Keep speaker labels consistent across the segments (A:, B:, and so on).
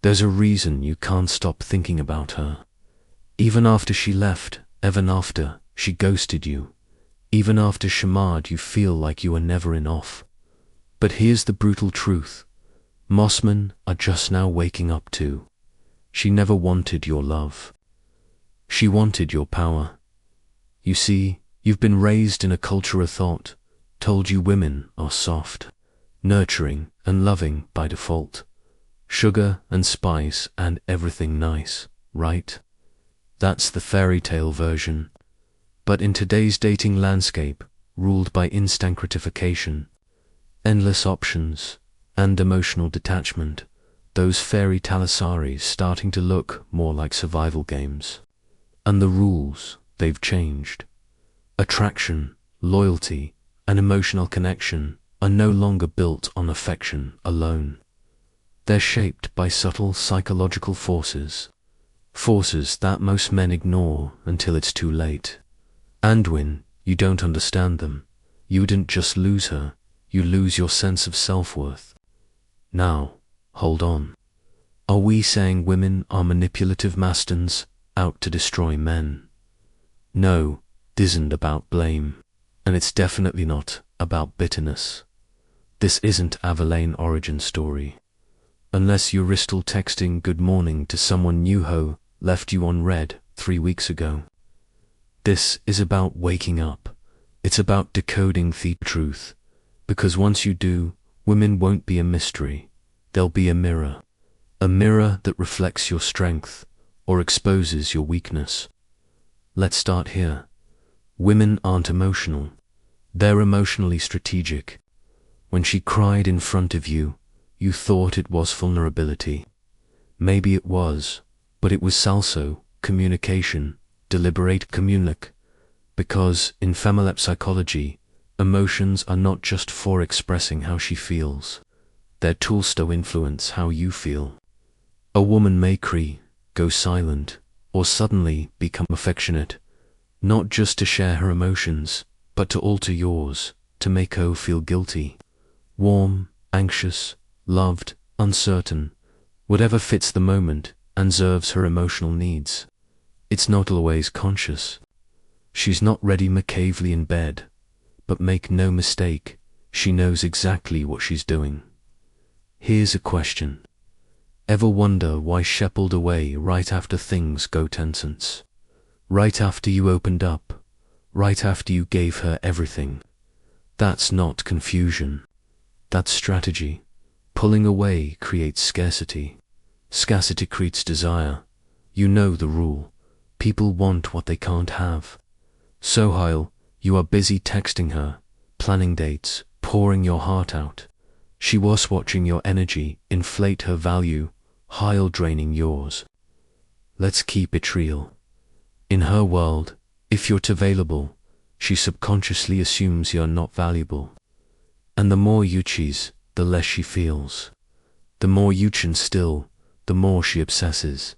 A: There's a reason you can't stop thinking about her. Even after she left, even after she ghosted you, even after she marred, you feel like you are never enough. But here's the brutal truth. Mossmen are just now waking up too. She never wanted your love. She wanted your power. You see, you've been raised in a culture of thought, told you women are soft, nurturing and loving by default. Sugar and spice and everything nice, right? That's the fairy tale version. But in today's dating landscape, ruled by instant gratification, endless options, and emotional detachment, those fairy tale saris starting to look more like survival games. And the rules, they've changed. Attraction, loyalty, and emotional connection are no longer built on affection alone. They're shaped by subtle psychological forces, forces that most men ignore until it's too late. And when you don't understand them, you wouldn't just lose her, you lose your sense of self-worth. Now, hold on. Are we saying women are manipulative mastodons out to destroy men? No, this isn't about blame, and it's definitely not about bitterness. This isn't Aveline origin story. Unless you're still texting good morning to someone new who left you on red 3 weeks ago. This is about waking up. It's about decoding the truth. Because once you do, women won't be a mystery. They'll be a mirror that reflects your strength or exposes your weakness. Let's start here. Women aren't emotional. They're emotionally strategic. When she cried in front of you, you thought it was vulnerability. Maybe it was, but it was also communication, deliberate communic. Because in female psychology, emotions are not just for expressing how she feels. They're tools to influence how you feel. A woman may cry, go silent, or suddenly become affectionate, not just to share her emotions, but to alter yours, to make her feel guilty, warm, anxious, loved, uncertain, whatever fits the moment and serves her emotional needs. It's not always conscious. She's not ready McCavely in bed, but make no mistake, she knows exactly what she's doing. Here's a question. Ever wonder why she pulled away right after things go tense? Right after you opened up, right after you gave her everything. That's not confusion. That's strategy. Pulling away creates scarcity. Scarcity creates desire. You know the rule. People want what they can't have. So while you are busy texting her, planning dates, pouring your heart out, she was watching your energy inflate her value, while draining yours. Let's keep it real. In her world, if you're available, she subconsciously assumes you're not valuable. And the more you cheese, the less she feels. The more you chin still, the more she obsesses.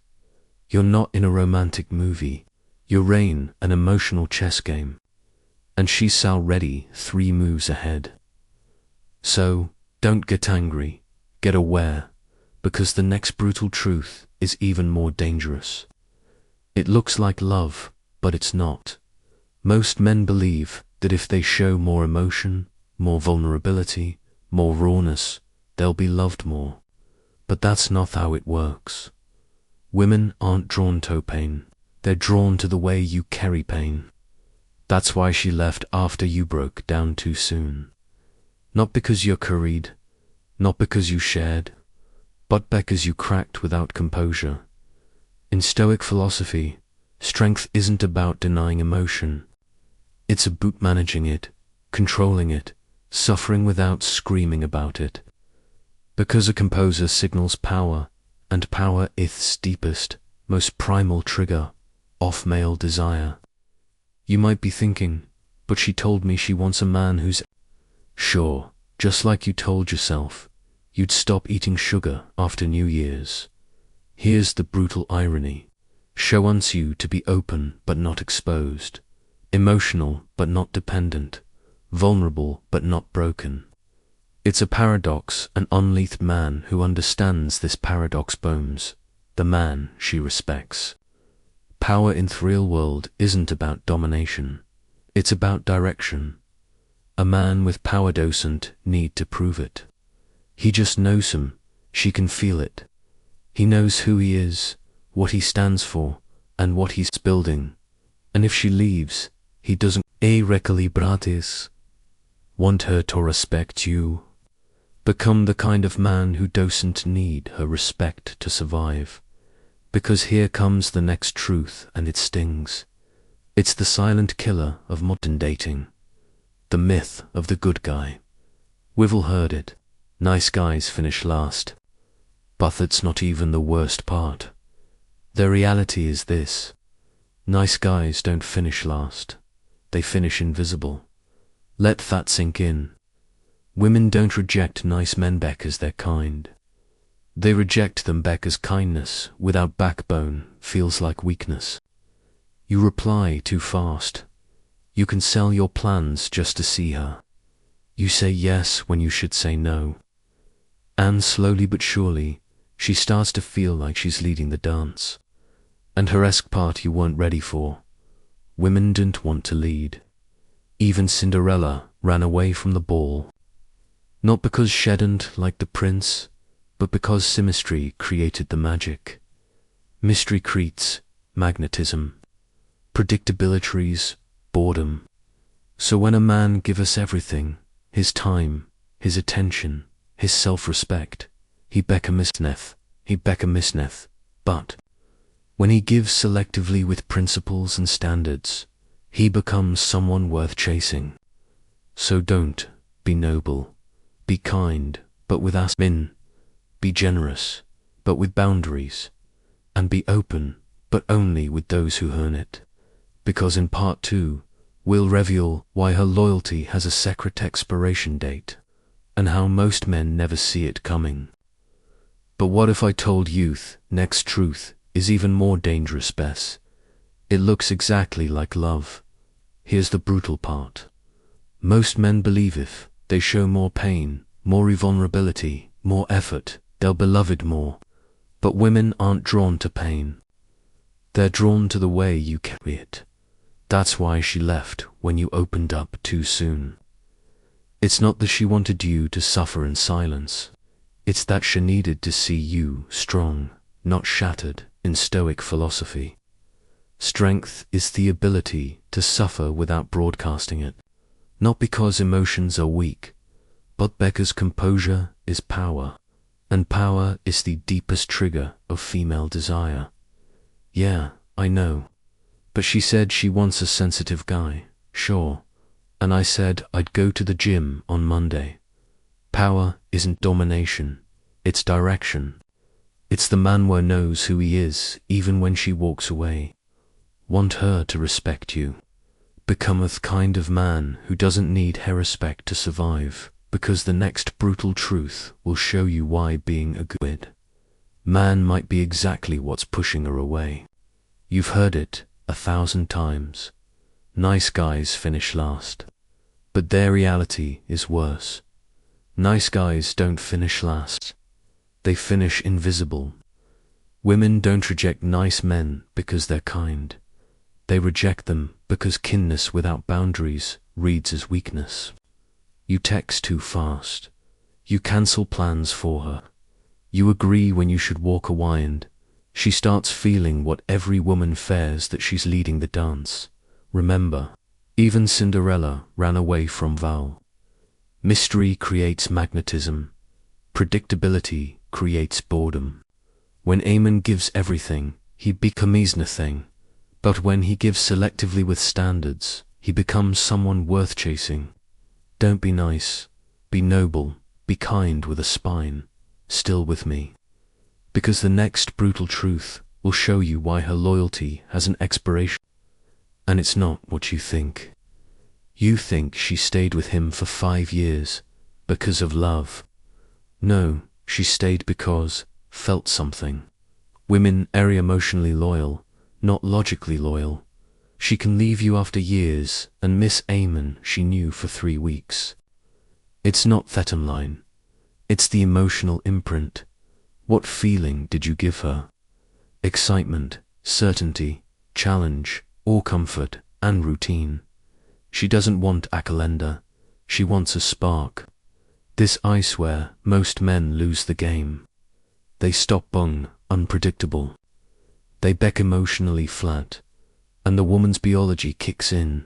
A: You're not in a romantic movie. You're in an emotional chess game. And she's already 3 moves ahead. So, don't get angry, get aware, because the next brutal truth is even more dangerous. It looks like love, but it's not. Most men believe that if they show more emotion, more vulnerability, more rawness, they'll be loved more. But that's not how it works. Women aren't drawn to pain. They're drawn to the way you carry pain. That's why she left after you broke down too soon. Not because you're carried, not because you shared, but because you cracked without composure. In Stoic philosophy, strength isn't about denying emotion. It's about managing it, controlling it, suffering without screaming about it. Because a composer signals power, and power is deepest, most primal trigger of male desire. You might be thinking, but she told me she wants a man who's... Sure, just like you told yourself, you'd stop eating sugar after New Year's. Here's the brutal irony. She wants you to be open but not exposed, emotional but not dependent, vulnerable but not broken. It's a paradox, an unlethed man who understands this paradox bones, the man she respects. Power in the real world isn't about domination. It's about direction. A man with power doesn't need to prove it. He just knows him. She can feel it. He knows who he is, what he stands for, and what he's building. And if she leaves, he doesn't want her to respect you. Become the kind of man who doesn't need her respect to survive. Because here comes the next truth, and it stings. It's the silent killer of modern dating. The myth of the good guy. We've all heard it. Nice guys finish last. But that's not even the worst part. The reality is this. Nice guys don't finish last. They finish invisible. Let that sink in. Women don't reject nice men back as they're kind. They reject them back as kindness without backbone feels like weakness. You reply too fast. You can sell your plans just to see her. You say yes when you should say no. And slowly but surely, she starts to feel like she's leading the dance. And her esque part you weren't ready for. Women didn't want to lead. Even Cinderella ran away from the ball. Not because she didn't like the prince, but because symmetry created the magic. Mystery creates magnetism. Predictability's boredom. So when a man gives us everything, his time, his attention, his self-respect, he becka misneth. But when he gives selectively with principles and standards, he becomes someone worth chasing. So don't be noble, be kind, but with aspin, be generous, but with boundaries, and be open, but only with those who earn it. Because in part 2, we'll reveal why her loyalty has a secret expiration date, and how most men never see it coming. But what if I told youth, next truth is even more dangerous, Bess? It looks exactly like love. Here's the brutal part. Most men believe if they show more pain, more vulnerability, more effort, they'll be loved more. But women aren't drawn to pain. They're drawn to the way you carry it. That's why she left when you opened up too soon. It's not that she wanted you to suffer in silence. It's that she needed to see you strong, not shattered in stoic philosophy. Strength is the ability to suffer without broadcasting it. Not because emotions are weak, but because composure is power, and power is the deepest trigger of female desire. Yeah, I know. But she said she wants a sensitive guy, sure. And I said I'd go to the gym on Monday. Power isn't domination, it's direction. It's the man who knows who he is even when she walks away. Want her to respect you. Become the kind of man who doesn't need her respect to survive, because the next brutal truth will show you why being a good man might be exactly what's pushing her away. You've heard it 1,000 times. Nice guys finish last. But their reality is worse. Nice guys don't finish last. They finish invisible. Women don't reject nice men because they're kind. They reject them because kindness without boundaries reads as weakness. You text too fast. You cancel plans for her. You agree when you should walk a wind. She starts feeling what every woman fears, that she's leading the dance. Remember, even Cinderella ran away from Val. Mystery creates magnetism. Predictability creates boredom. When Aemon gives everything, he becomes nothing. But when he gives selectively with standards, he becomes someone worth chasing. Don't be nice, be noble, be kind with a spine, still with me. Because the next brutal truth will show you why her loyalty has an expiration. And it's not what you think. You think she stayed with him for 5 years because of love. No, she stayed because felt something. Women are emotionally loyal, not logically loyal. She can leave you after years and miss Aemon she knew for 3 weeks. It's not bottom line. It's the emotional imprint. What feeling did you give her? Excitement, certainty, challenge, or comfort and routine. She doesn't want a calendar. She wants a spark. This I swear most men lose the game. They stop being unpredictable. They become emotionally flat, and the woman's biology kicks in.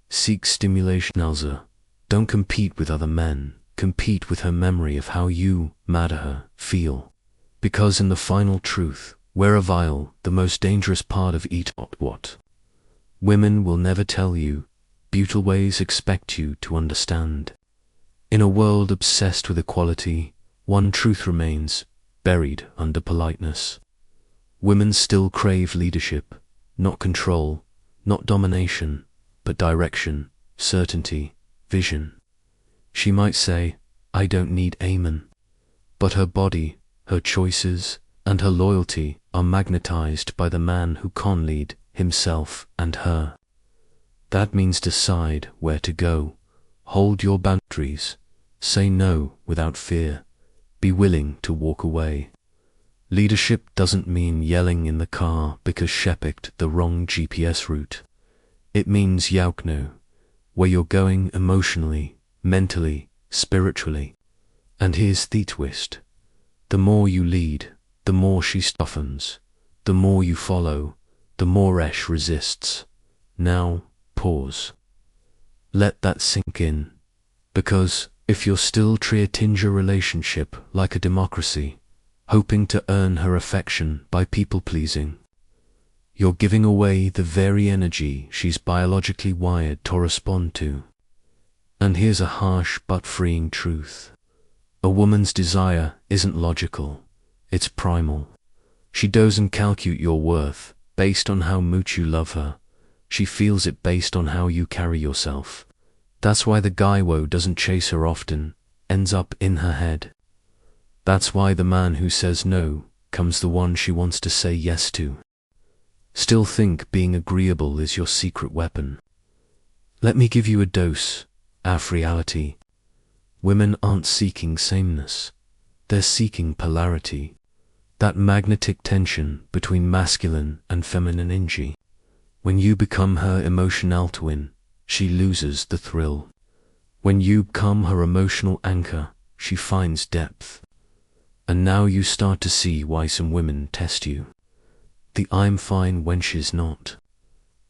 A: Seek stimulation, Elsa. Don't compete with other men. Compete with her memory of how you made her feel. Because in the final truth, we're a vial, the most dangerous part of each what. Women will never tell you. Brutal ways expect you to understand. In a world obsessed with equality, one truth remains, buried under politeness. Women still crave leadership, not control, not domination, but direction, certainty, vision. She might say, I don't need Amen. But her body, her choices, and her loyalty are magnetized by the man who can lead himself and her. That means decide where to go, hold your boundaries, say no without fear, be willing to walk away. Leadership doesn't mean yelling in the car because she picked the wrong GPS route. It means know where you're going emotionally, mentally, spiritually. And here's the twist. The more you lead, the more she softens. The more you follow, the more she resists. Now, pause. Let that sink in. Because if you're still treating your relationship like a democracy, hoping to earn her affection by people-pleasing, you're giving away the very energy she's biologically wired to respond to. And here's a harsh but freeing truth. A woman's desire isn't logical, it's primal. She doesn't calculate your worth based on how much you love her. She feels it based on how you carry yourself. That's why the guy who doesn't chase her often ends up in her head. That's why the man who says no comes the one she wants to say yes to. Still think being agreeable is your secret weapon. Let me give you a dose of reality. Women aren't seeking sameness. They're seeking polarity. That magnetic tension between masculine and feminine energy. When you become her emotional twin, she loses the thrill. When you become her emotional anchor, she finds depth. And now you start to see why some women test you. The I'm fine when she's not.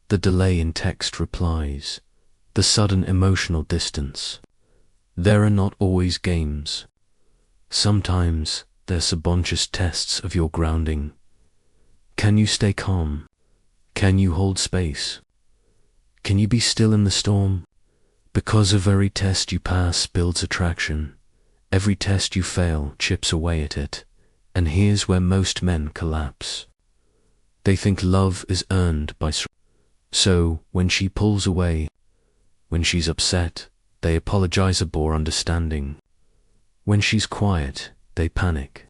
A: The delay in text replies. The sudden emotional distance. There are not always games. Sometimes they're subconscious tests of your grounding. Can you stay calm? Can you hold space? Can you be still in the storm? Because every test you pass builds attraction. Every test you fail chips away at it. And here's where most men collapse. They think love is earned by so when she pulls away, when she's upset, they apologize for understanding. When she's quiet, they panic.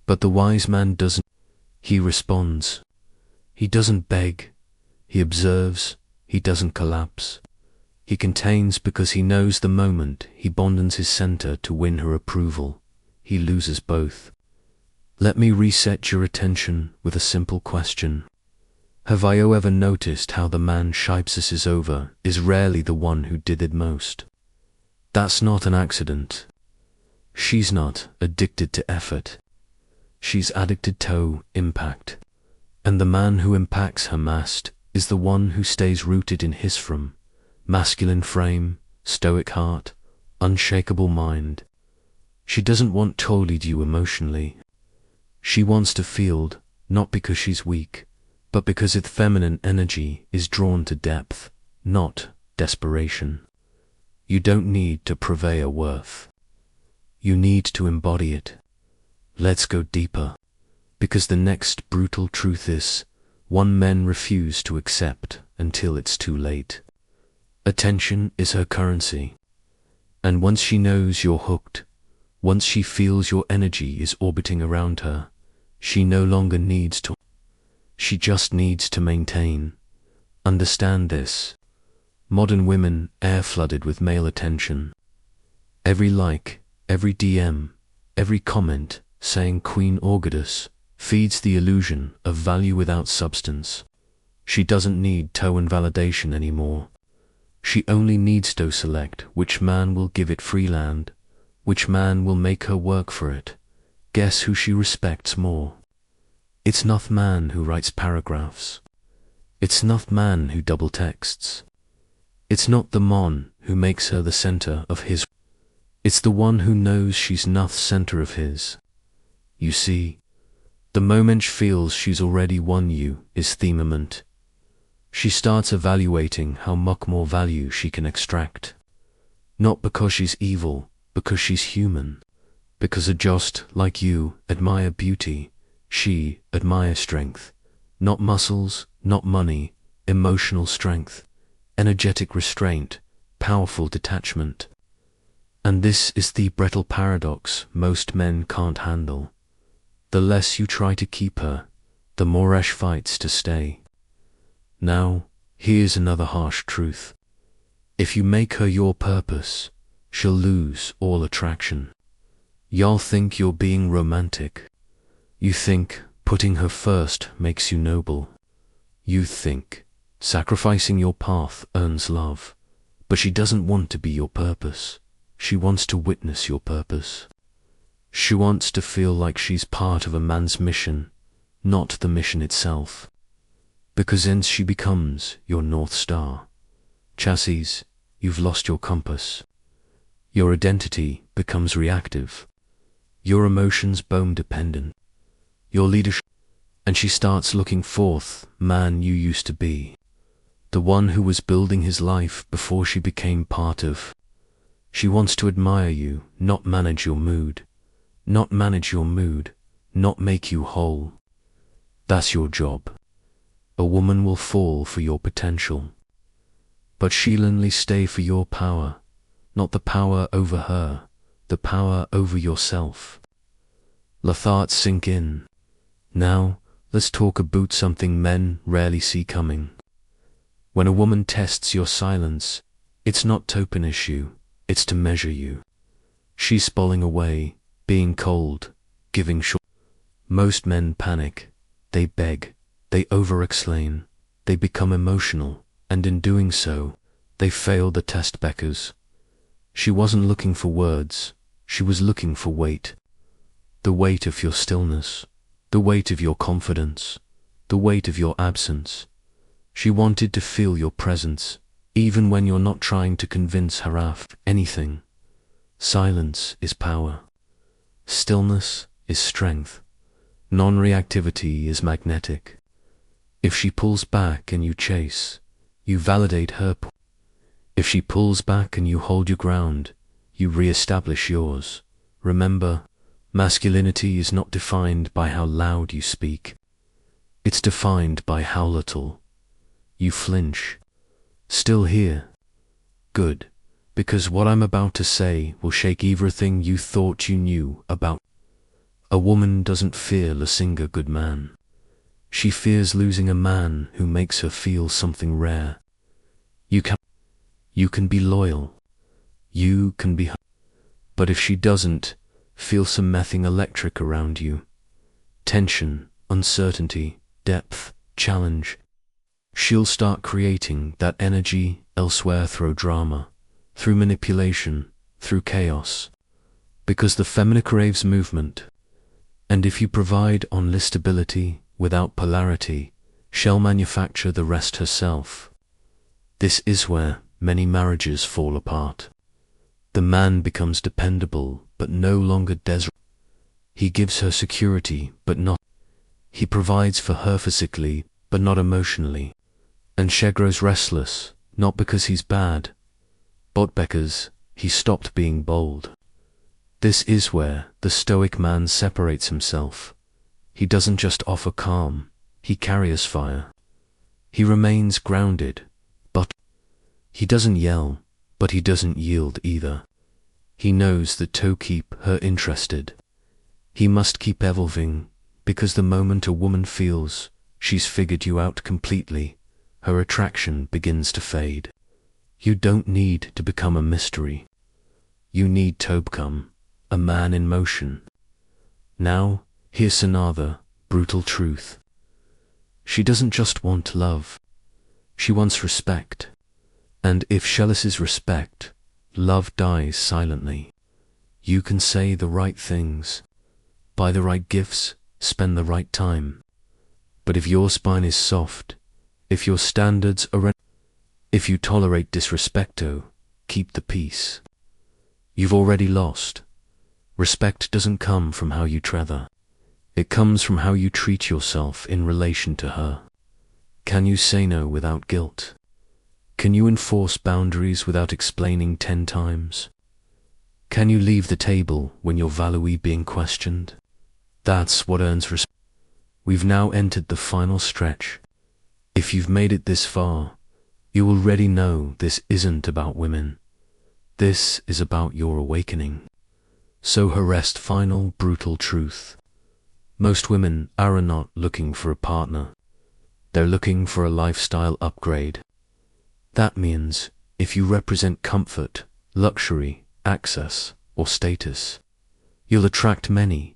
A: But the wise man doesn't. He responds. He doesn't beg. He observes. He doesn't collapse. He contains because he knows the moment he abandons his center to win her approval, he loses both. Let me reset your attention with a simple question. Have I ever noticed how the man shipes is over is rarely the one who did it most? That's not an accident. She's not addicted to effort. She's addicted to impact. And the man who impacts her most is the one who stays rooted in his masculine frame, stoic heart, unshakable mind. She doesn't want to lead you emotionally. She wants to field, not because she's weak, but because its feminine energy is drawn to depth, not desperation. You don't need to purvey a worth. You need to embody it. Let's go deeper. Because the next brutal truth is, one men refuse to accept until it's too late. Attention is her currency. And once she knows you're hooked, once she feels your energy is orbiting around her, she no longer needs to. She just needs to maintain. Understand this. Modern women are flooded with male attention. Every like, every DM, every comment saying Queen Augustus feeds the illusion of value without substance. She doesn't need tone validation anymore. She only needs to select which man will give it free land, which man will make her work for it. Guess who she respects more? It's not man who writes paragraphs. It's not man who double texts. It's not the mon who makes her the center of his. It's the one who knows she's not center of his. You see, the moment she feels she's already won you is the moment she starts evaluating how much more value she can extract. Not because she's evil, because she's human. Because just like you admire beauty, she admires strength. Not muscles, not money, emotional strength, energetic restraint, powerful detachment. And this is the brittle paradox most men can't handle. The less you try to keep her, the more she fights to stay. Now, here's another harsh truth. If you make her your purpose, she'll lose all attraction. You'll think you're being romantic. You think putting her first makes you noble. You think sacrificing your path earns love. But she doesn't want to be your purpose. She wants to witness your purpose. She wants to feel like she's part of a man's mission, not the mission itself. Because then she becomes your North Star. Chassis, you've lost your compass. Your identity becomes reactive. Your emotions bone dependent. Your leadership, and she starts looking forth, man you used to be. The one who was building his life before she became part of. She wants to admire you, not manage your mood. Not manage your mood, not make you whole. That's your job. A woman will fall for your potential. But she'll only stay for your power, not the power over her, the power over yourself. Let thoughts sink in. Now, let's talk about something men rarely see coming. When a woman tests your silence, it's not to open issue, it's to measure you. She's spulling away, being cold, giving short. Most men panic, they beg, they over-explain, they become emotional, and in doing so, they fail the test beckers. She wasn't looking for words, she was looking for weight. The weight of your stillness, the weight of your confidence, the weight of your absence. She wanted to feel your presence, even when you're not trying to convince her of anything. Silence is power. Stillness is strength. Non-reactivity is magnetic. If she pulls back and you chase, you validate her. If she pulls back and you hold your ground, you re-establish yours. Remember, masculinity is not defined by how loud you speak. It's defined by how little you flinch. Still here? Good, because what I'm about to say will shake everything you thought you knew about. A woman doesn't fear losing a good man. She fears losing a man who makes her feel something rare. You can be loyal. You can be. But if she doesn't, feel something electric around you. Tension, uncertainty, depth, challenge. She'll start creating that energy elsewhere through drama, through manipulation, through chaos. Because the feminine craves movement. And if you provide only stability without polarity, she'll manufacture the rest herself. This is where many marriages fall apart. The man becomes dependable but no longer desperate. He gives her security but not. He provides for her physically but not emotionally. And she grows restless, not because he's bad, but because he stopped being bold. This is where the stoic man separates himself. He doesn't just offer calm, he carries fire. He remains grounded, but he doesn't yell, but he doesn't yield either. He knows that to keep her interested, he must keep evolving, because the moment a woman feels she's figured you out completely, her attraction begins to fade. You don't need to become a mystery. You need to become a man in motion. Now, here's another brutal truth. She doesn't just want love. She wants respect. And if she loses respect, love dies silently. You can say the right things, buy the right gifts, spend the right time. But if your spine is soft, if your standards are, if you tolerate disrespecto, keep the peace. You've already lost. Respect doesn't come from how you treat her. It comes from how you treat yourself in relation to her. Can you say no without guilt? Can you enforce boundaries without explaining 10 times? Can you leave the table when your value being questioned? That's what earns respect. We've now entered the final stretch. If you've made it this far, you already know this isn't about women. This is about your awakening. So harassed final brutal truth. Most women are not looking for a partner. They're looking for a lifestyle upgrade. That means if you represent comfort, luxury, access, or status, you'll attract many,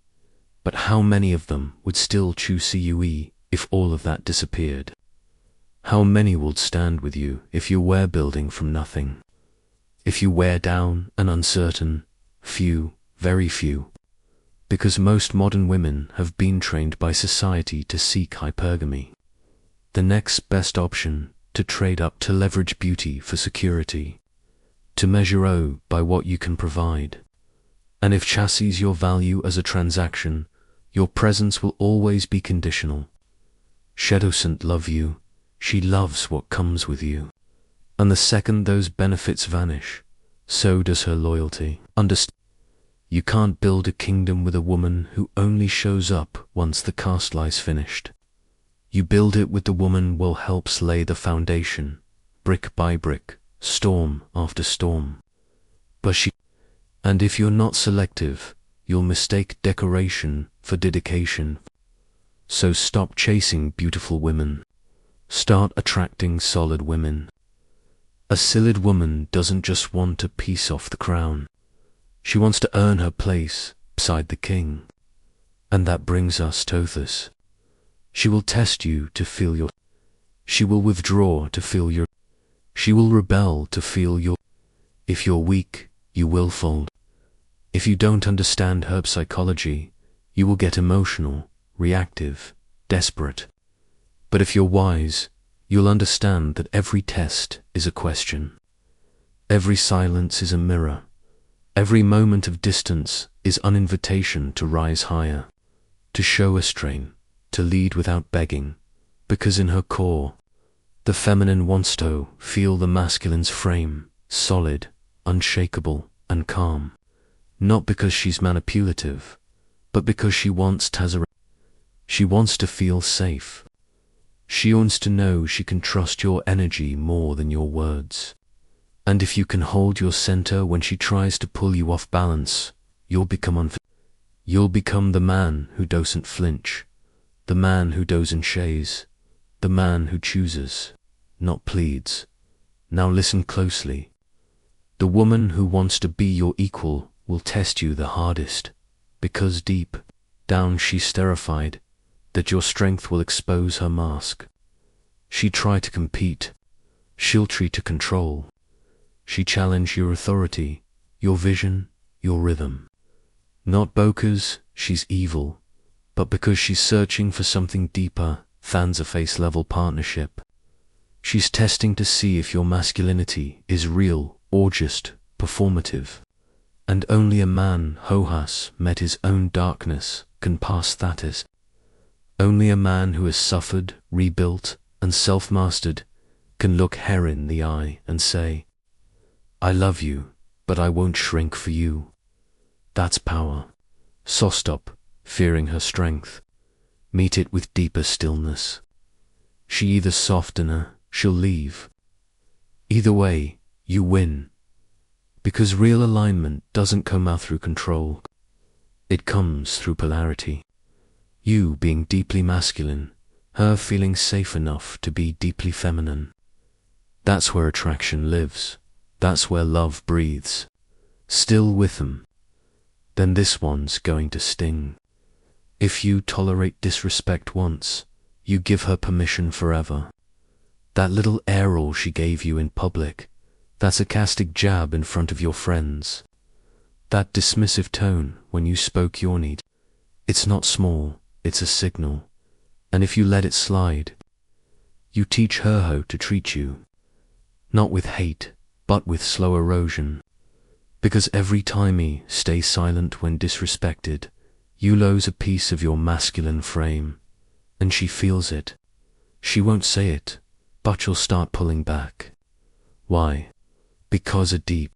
A: but how many of them would still choose CUE if all of that disappeared? How many would stand with you if you were building from nothing? If you were down and uncertain? Few, very few. Because most modern women have been trained by society to seek hypergamy. The next best option, to trade up, to leverage beauty for security, to measure O by what you can provide. And if chassis your value as a transaction, your presence will always be conditional. She doesn't love you, she loves what comes with you. And the second those benefits vanish, so does her loyalty. Understand? You can't build a kingdom with a woman who only shows up once the castle is finished. You build it with the woman who helps lay the foundation, brick by brick, storm after storm. And if you're not selective, you'll mistake decoration for dedication. So stop chasing beautiful women. Start attracting solid women. A solid woman doesn't just want a piece off the crown. She wants to earn her place beside the king. And that brings us to this. She will test you to feel your. She will withdraw to feel your. She will rebel to feel your. If you're weak, you will fold. If you don't understand her psychology, you will get emotional, reactive, desperate. But if you're wise, you'll understand that every test is a question. Every silence is a mirror. Every moment of distance is an invitation to rise higher, to show a strain, to lead without begging, because in her core, the feminine wants to feel the masculine's frame, solid, unshakable, and calm. Not because she's manipulative, but because she wants she wants to feel safe. She wants to know she can trust your energy more than your words. And if you can hold your center when she tries to pull you off balance, you'll become You'll become the man who doesn't flinch, the man who doesn't chase, the man who chooses, not pleads. Now listen closely. The woman who wants to be your equal will test you the hardest, because deep down she's terrified that your strength will expose her mask. She try to compete, she'll try to control. She challenge your authority, your vision, your rhythm. Not because she's evil, but because she's searching for something deeper than a face-level partnership. She's testing to see if your masculinity is real or just performative. And only a man who has met his own darkness can pass that test. Only a man who has suffered, rebuilt, and self-mastered can look her in the eye and say, I love you, but I won't shrink for you. That's power. So stop fearing her strength. Meet it with deeper stillness. She either soften her, she'll leave. Either way, you win. Because real alignment doesn't come out through control. It comes through polarity. You being deeply masculine, her feeling safe enough to be deeply feminine. That's where attraction lives. That's where love breathes. still with them, then this one's going to sting. If you tolerate disrespect once, you give her permission forever. That little air-all she gave you in public, that sarcastic jab in front of your friends, that dismissive tone when you spoke your need, it's not small, it's a signal. And if you let it slide, you teach her how to treat you, not with hate, but with slow erosion. Because every time you stay silent when disrespected, you lose a piece of your masculine frame, and she feels it. She won't say it, but you'll start pulling back. Why? Because deep